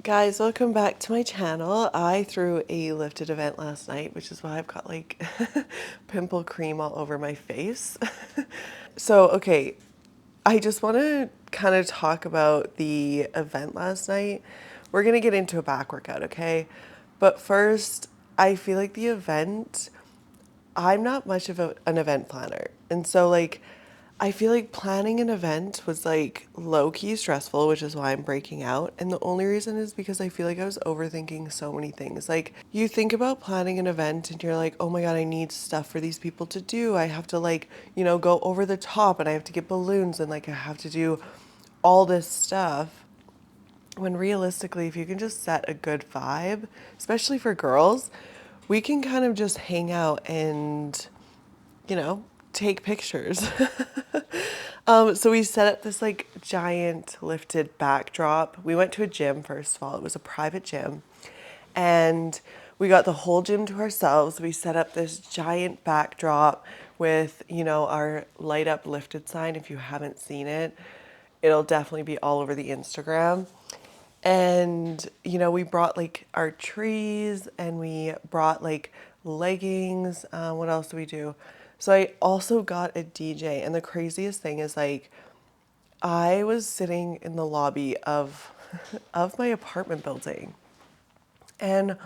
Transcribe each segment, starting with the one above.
Guys, welcome back to my channel. I threw a lifted event last night, which is why I've got like pimple cream all over my face. Okay, I just want to kind of talk about the event last night. We're going to get into a back workout, okay? But first, I feel like the event, I'm not much of an event planner. And so, I feel like planning an event was like low key stressful, which is why I'm breaking out. And the only reason is because I feel like I was overthinking so many things. Like, you think about planning an event and you're like, oh my God, I need stuff for these people to do. I have to, go over the top and I have to get balloons and, I have to do all this stuff. When realistically, if you can just set a good vibe, especially for girls, we can kind of just hang out and take pictures. So we set up this like giant lifted backdrop. We went to a gym first of all. It was a private gym. And we got the whole gym to ourselves. We set up this giant backdrop with, our light up lifted sign. If you haven't seen it, it'll definitely be all over the Instagram. And, we brought like our trees and we brought like leggings. What else do we do? So I also got a DJ. And the craziest thing is I was sitting in the lobby of, of my apartment building. And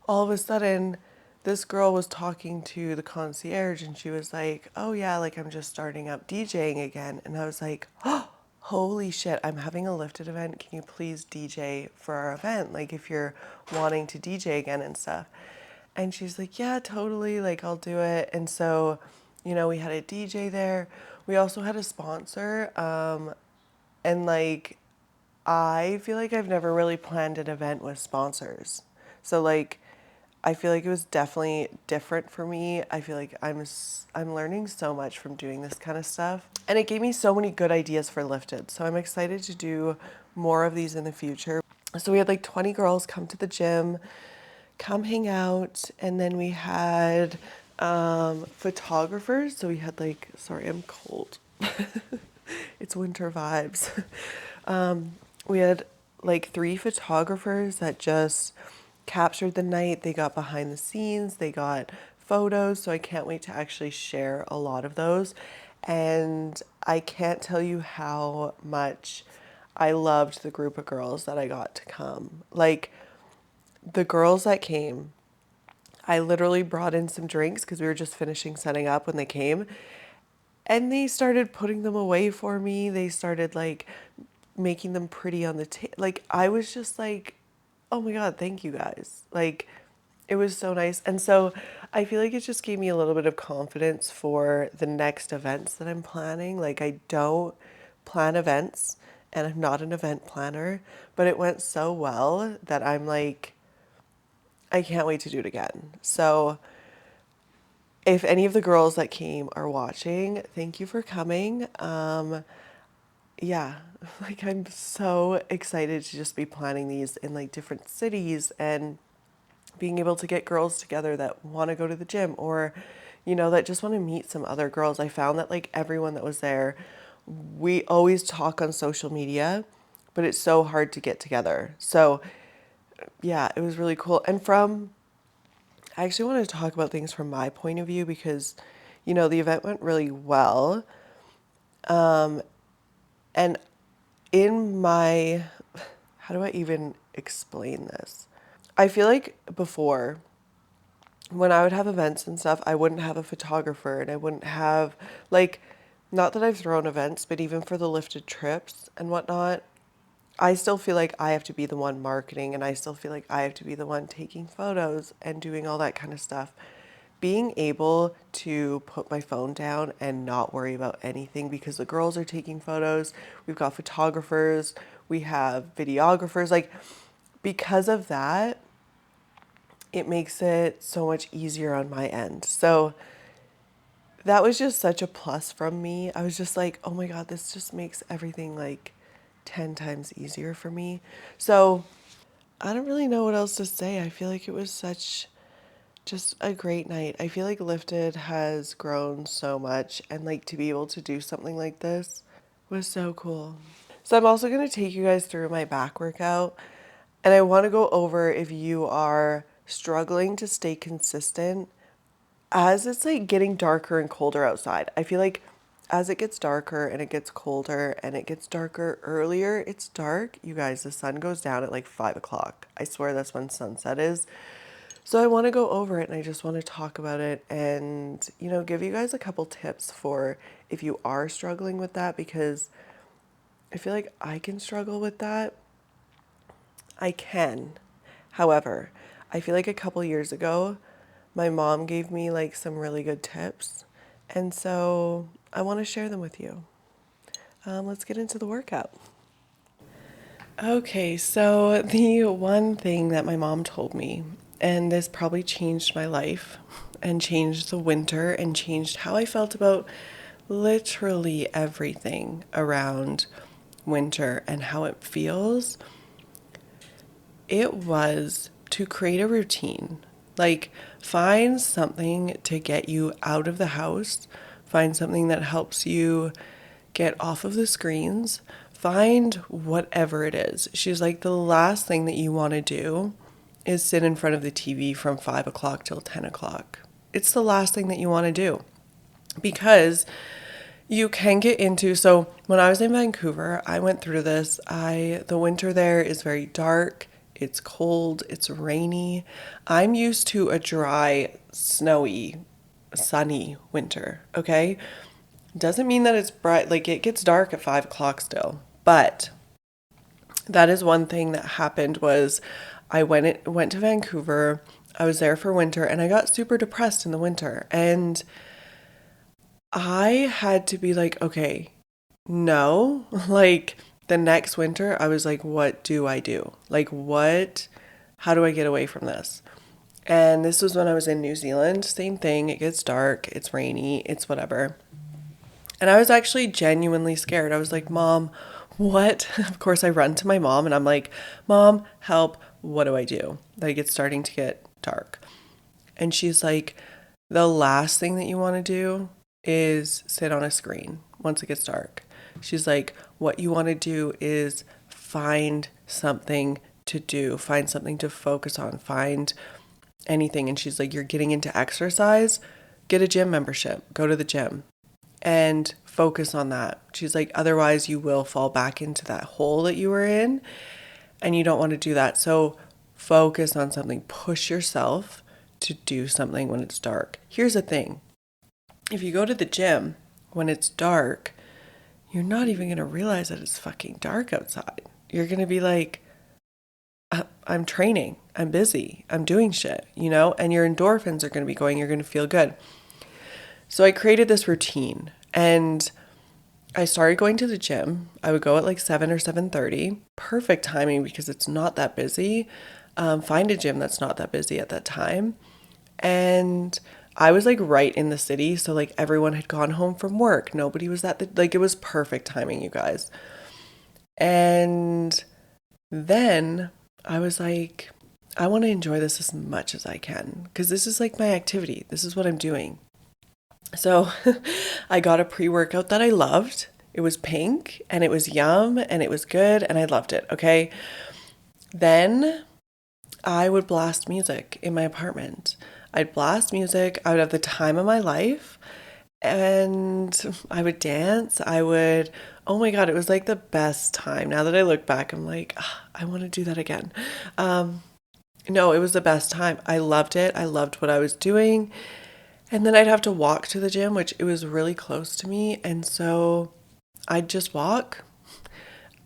all of a sudden, this girl was talking to the concierge and she was like, oh yeah, like I'm just starting up DJing again. And I was like, oh, holy shit, I'm having a lifted event. Can you please DJ for our event? Like if you're wanting to DJ again and stuff. And she's like, yeah, totally. Like I'll do it. And so, we had a DJ there. We also had a sponsor. And I feel like I've never really planned an event with sponsors. So I feel like it was definitely different for me. I feel like I'm learning so much from doing this kind of stuff. And it gave me so many good ideas for lifted. So I'm excited to do more of these in the future. So we had like 20 girls come to the gym, come hang out, and then we had photographers. So we had sorry, I'm cold. It's winter vibes. We had like 3 photographers that just captured the night. They got behind the scenes, they got photos. So I can't wait to actually share a lot of those. And I can't tell you how much I loved the group of girls that I got to come. Like the girls that came, I literally brought in some drinks because we were just finishing setting up when they came. And they started putting them away for me. They started making them pretty on the table. Like I was just like, oh my God, thank you guys. Like it was so nice. And so I feel like it just gave me a little bit of confidence for the next events that I'm planning. Like I don't plan events and I'm not an event planner, but it went so well that I'm like, I can't wait to do it again. So if any of the girls that came are watching, thank you for coming. Yeah, I'm so excited to just be planning these in different cities and being able to get girls together that want to go to the gym or, that just want to meet some other girls. I found that everyone that was there, we always talk on social media, but it's so hard to get together. So yeah, it was really cool. I actually want to talk about things from my point of view because, the event went really well. And in my, how do I even explain this? I feel like before, when I would have events and stuff, I wouldn't have a photographer and I wouldn't have, not that I've thrown events, but even for the lifted trips and whatnot, I still feel like I have to be the one marketing and I still feel like I have to be the one taking photos and doing all that kind of stuff. Being able to put my phone down and not worry about anything because the girls are taking photos, we've got photographers, we have videographers, because of that, it makes it so much easier on my end. So that was just such a plus from me. I was just like, oh my God, this just makes everything 10 times easier for me. So I don't really know what else to say. I feel like it was such just a great night. I feel like Lifted has grown so much and to be able to do something like this was so cool. So I'm also going to take you guys through my back workout And I want to go over if you are struggling to stay consistent as it's like getting darker and colder outside. I feel like as it gets darker and it gets colder and it gets darker earlier, it's dark. You guys, the sun goes down at like 5 o'clock. I swear that's when sunset is. So I want to go over it and I just want to talk about it and, give you guys a couple tips for if you are struggling with that, because I feel like I can struggle with that. I can. However, I feel like a couple years ago, my mom gave me like some really good tips. And so I want to share them with you. Let's get into the workout. Okay, so the one thing that my mom told me, and this probably changed my life and changed the winter and changed how I felt about literally everything around winter and how it feels, it was to create a routine. Like, find something to get you out of the house, find something that helps you get off of the screens, find whatever it is. She's like, the last thing that you want to do is sit in front of the TV from 5 o'clock till 10 o'clock. It's the last thing that you want to do, because you can get into, so when I was in Vancouver, I went through this. The winter there is very dark. It's cold. It's rainy. I'm used to a dry, snowy, sunny winter. Okay. Doesn't mean that it's bright. Like, it gets dark at 5 o'clock still, but that is one thing that happened was I went to Vancouver. I was there for winter and I got super depressed in the winter, and I had to be like, okay, no, like the next winter, I was like, what do I do? Like, how do I get away from this? And this was when I was in New Zealand. Same thing. It gets dark, it's rainy, it's whatever. And I was actually genuinely scared. I was like, Mom, what? Of course, I run to my mom and I'm like, Mom, help. What do I do? Like, it's starting to get dark. And she's like, the last thing that you want to do is sit on a screen once it gets dark. She's like, what you want to do is find something to do, find something to focus on, find anything. And she's like, you're getting into exercise, get a gym membership, go to the gym and focus on that. She's like, otherwise you will fall back into that hole that you were in and you don't want to do that. So focus on something, push yourself to do something when it's dark. Here's the thing. If you go to the gym when it's dark, you're not even going to realize that it's fucking dark outside. You're going to be like, I'm training, I'm busy, I'm doing shit, and your endorphins are going to be going, you're going to feel good. So I created this routine and I started going to the gym. I would go at like 7 or 7:30. Perfect timing because it's not that busy. Find a gym that's not that busy at that time. And I was like right in the city. So like everyone had gone home from work. Nobody was like, it was perfect timing, you guys. And then I was like, I want to enjoy this as much as I can because this is like my activity. This is what I'm doing. So I got a pre-workout that I loved. It was pink and it was yum and it was good and I loved it. Okay. Then I would blast music in my apartment. I'd blast music. I would have the time of my life and I would dance. Oh my God, it was like the best time. Now that I look back, I'm like, I want to do that again. No, it was the best time. I loved it. I loved what I was doing. And then I'd have to walk to the gym, which it was really close to me. And so I'd just walk.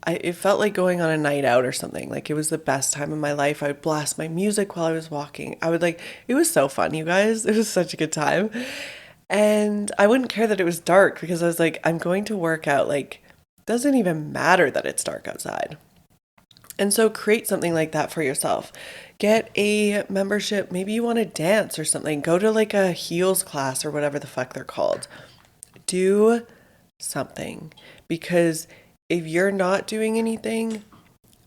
It felt like going on a night out or something. Like it was the best time of my life. I would blast my music while I was walking. It was so fun, you guys. It was such a good time. And I wouldn't care that it was dark because I was like, I'm going to work out. Like, doesn't even matter that it's dark outside. And so create something like that for yourself. Get a membership. Maybe you want to dance or something. Go to like a heels class or whatever the fuck they're called. Do something, because if you're not doing anything,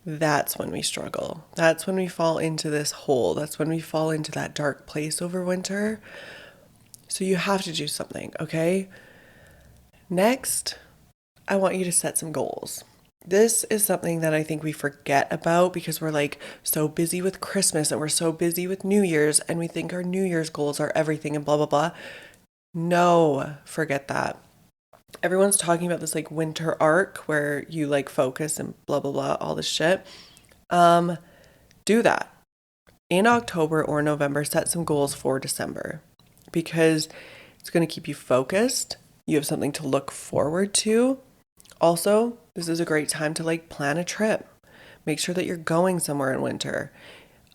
that's when we struggle. That's when we fall into this hole. That's when we fall into that dark place over winter. So you have to do something, okay? Next, I want you to set some goals. This is something that I think we forget about because we're like so busy with Christmas and we're so busy with New Year's and we think our New Year's goals are everything and blah, blah, blah. No, forget that. Everyone's talking about this like winter arc where you like focus and blah, blah, blah, all this shit. Do that. In October or November, set some goals for December because it's going to keep you focused. You have something to look forward to. Also, this is a great time to like plan a trip. Make sure that you're going somewhere in winter.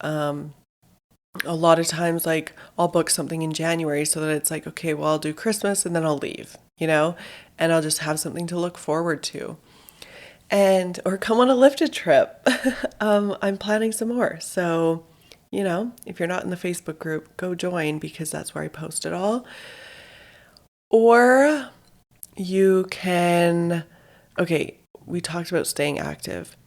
A lot of times, like, I'll book something in January so that it's like, okay, well, I'll do Christmas and then I'll leave, and I'll just have something to look forward to. And, or come on a lifted trip. I'm planning some more. So, if you're not in the Facebook group, go join because that's where I post it all. Or you can, okay, we talked about staying active.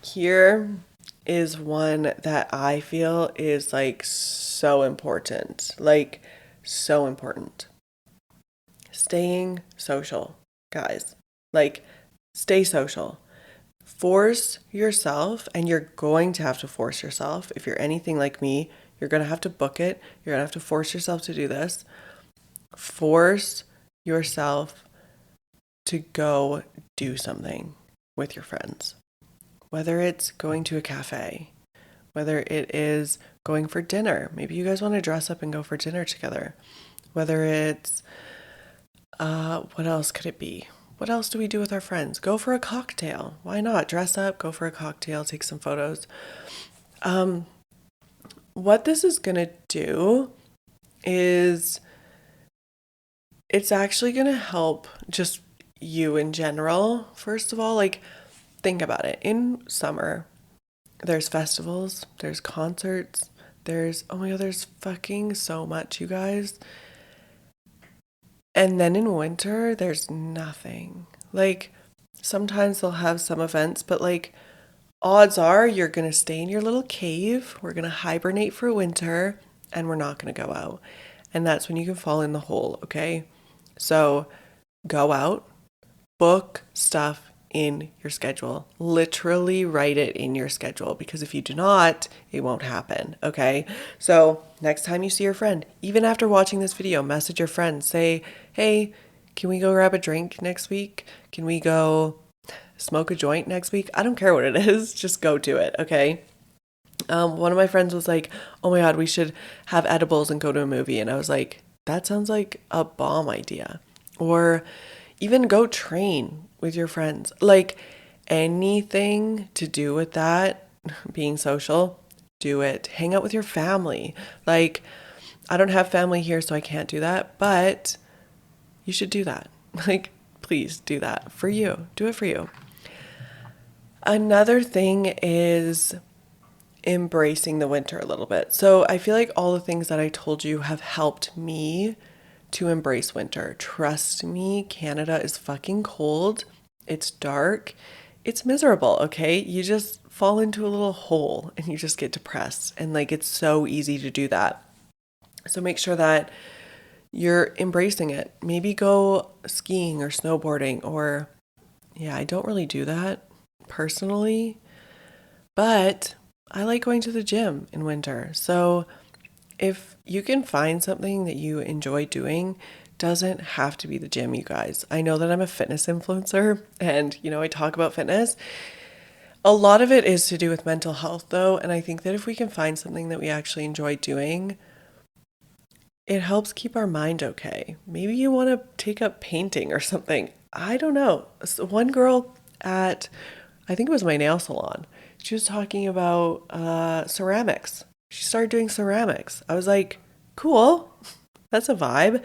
Here is one that I feel is like so important. Like, so important. Staying social, guys. Like, stay social. Force yourself, and you're going to have to force yourself. If you're anything like me, you're going to have to book it. You're going to have to force yourself to do this. Force yourself to go do something with your friends. Whether it's going to a cafe, whether it is going for dinner. Maybe you guys want to dress up and go for dinner together. Whether it's, what else could it be? What else do we do with our friends? Go for a cocktail. Why not? Dress up, go for a cocktail, take some photos. What this is going to do is it's actually going to help just you in general. First of all, like, think about it. In summer, there's festivals, there's concerts, oh my God, there's fucking so much, you guys. And then in winter, there's nothing. Like, sometimes they'll have some events, but like, odds are you're going to stay in your little cave. We're going to hibernate for winter and we're not going to go out. And that's when you can fall in the hole, okay? So go out, book stuff in your schedule. Literally write it in your schedule because if you do not, it won't happen, okay? So next time you see your friend, even after watching this video, message your friend. Say, hey, can we go grab a drink next week? Can we go smoke a joint next week? I don't care what it is. Just go do it, okay? One of my friends was like, oh my God, we should have edibles and go to a movie. And I was like, that sounds like a bomb idea. Or even go train with your friends. Like, anything to do with that, being social, do it. Hang out with your family. Like, I don't have family here, so I can't do that, but you should do that. Like, please do that for you. Do it for you. Another thing is embracing the winter a little bit. So I feel like all the things that I told you have helped me to embrace winter. Trust me, Canada is fucking cold. It's dark. It's miserable, okay? You just fall into a little hole and you just get depressed. And like, it's so easy to do that. So make sure that you're embracing it. Maybe go skiing or snowboarding or, yeah, I don't really do that personally, but I like going to the gym in winter. So if you can find something that you enjoy doing, doesn't have to be the gym, you guys. I know that I'm a fitness influencer and, I talk about fitness. A lot of it is to do with mental health though. And I think that if we can find something that we actually enjoy doing, it helps keep our mind okay. Maybe you want to take up painting or something. I don't know. So one girl at, I think it was my nail salon, she was talking about ceramics. She started doing ceramics. I was like, cool. That's a vibe.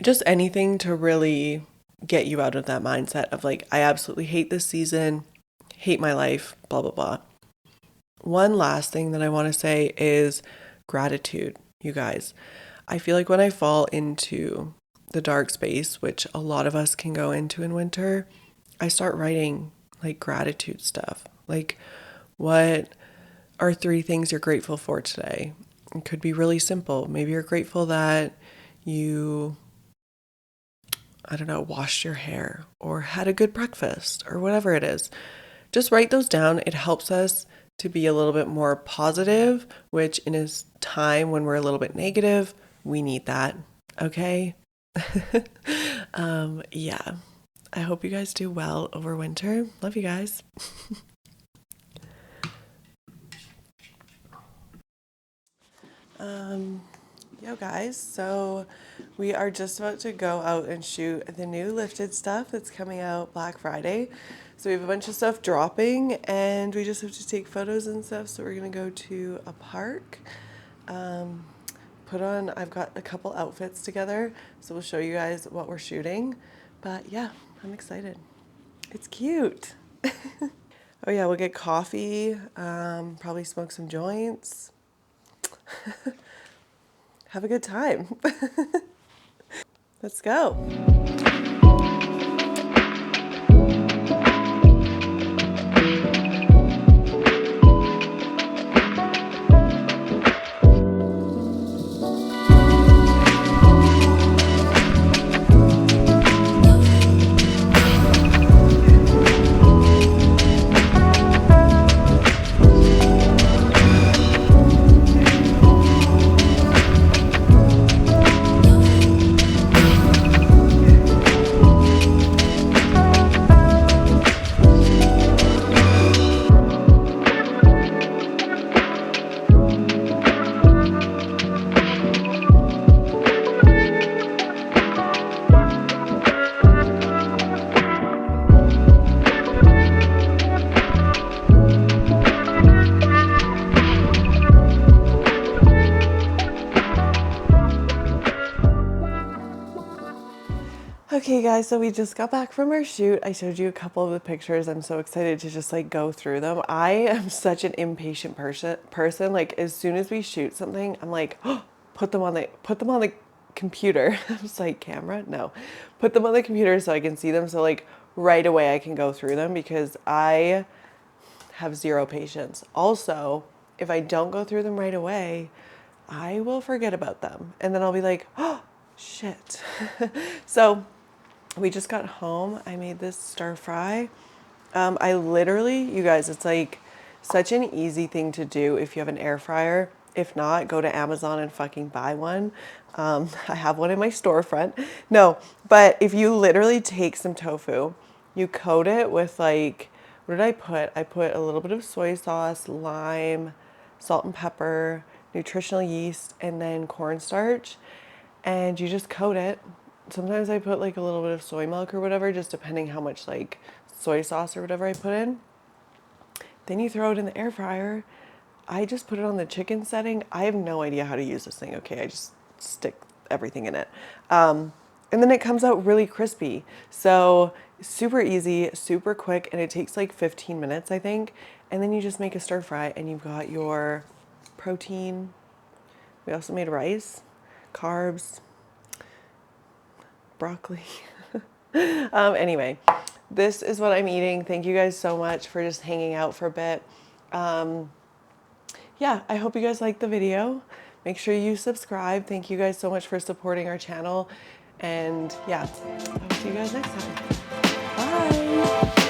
Just anything to really get you out of that mindset of like, I absolutely hate this season, hate my life, blah, blah, blah. One last thing that I want to say is gratitude, you guys. I feel like when I fall into the dark space, which a lot of us can go into in winter, I start writing like gratitude stuff. Like, what are 3 things you're grateful for today? It could be really simple. Maybe you're grateful that you I don't know, washed your hair or had a good breakfast or whatever it is. Just write those down. It helps us to be a little bit more positive, which in a time when we're a little bit negative, we need that. Okay? Yeah. I hope you guys do well over winter. Love you guys. Yo guys, so we are just about to go out and shoot the new lifted stuff that's coming out Black Friday. So we have a bunch of stuff dropping and we just have to take photos and stuff. So we're gonna go to a park. I've got a couple outfits together, so we'll show you guys what we're shooting. But yeah, I'm excited. It's cute. Oh yeah, we'll get coffee, probably smoke some joints. Have a good time. Let's go. Okay guys, so we just got back from our shoot. I showed you a couple of the pictures. I'm so excited to just like go through them. I am such an impatient person. Like as soon as we shoot something, I'm like, oh, put them on the computer. I was like, camera? No. Put them on the computer so I can see them. So like right away I can go through them because I have zero patience. Also, if I don't go through them right away, I will forget about them. And then I'll be like, oh, shit. So we just got home. I made this stir fry. I literally, you guys, it's like such an easy thing to do if you have an air fryer. If not, go to Amazon and fucking buy one. I have one in my storefront. No, but if you literally take some tofu, you coat it with like, what did I put? I put a little bit of soy sauce, lime, salt and pepper, nutritional yeast, and then cornstarch. And you just coat it. Sometimes I put like a little bit of soy milk or whatever, just depending how much like soy sauce or whatever I put in. Then you throw it in the air fryer. I just put it on the chicken setting. I have no idea how to use this thing. Okay, I just stick everything in it. And then it comes out really crispy. So super easy, super quick, and it takes like 15 minutes, I think. And then you just make a stir fry and you've got your protein. We also made rice, carbs, broccoli. Anyway, this is what I'm eating. Thank you guys so much for just hanging out for a bit. Yeah, I hope you guys liked the video. Make sure you subscribe. Thank you guys so much for supporting our channel. And yeah, I will see you guys next time. Bye.